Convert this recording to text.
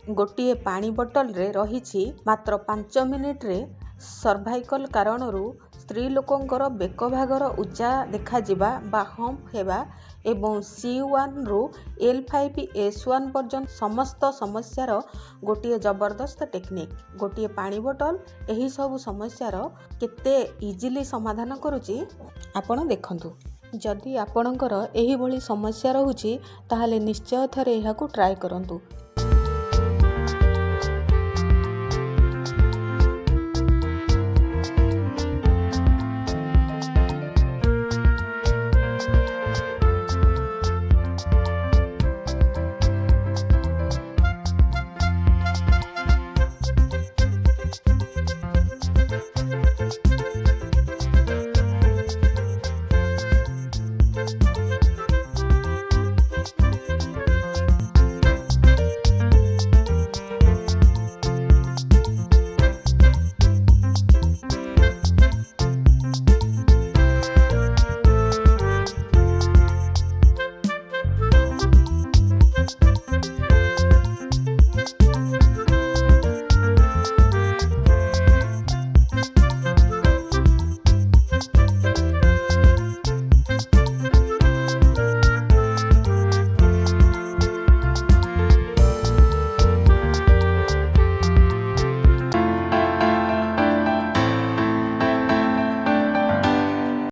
गोटे पानी बोतल रे रही मात्र 5 मिनिट रे सर्वाइकल कारणरू स्त्री लोकंकर बेक भागर उच्चा देखाजिबा बा हम्प हेबा एवं C1 रु L5S1 पर्यंत समस्त समस्यार गोटे जबरदस्त टेक्निक। गोटे पानी बोतल एही सब समस्यार केते इजिली समाधान करुची आपण देखंतु। जदि आपणकर एही भली समस्या रहुची ताहले निश्चय थरे एहाकू ट्राई करंतु।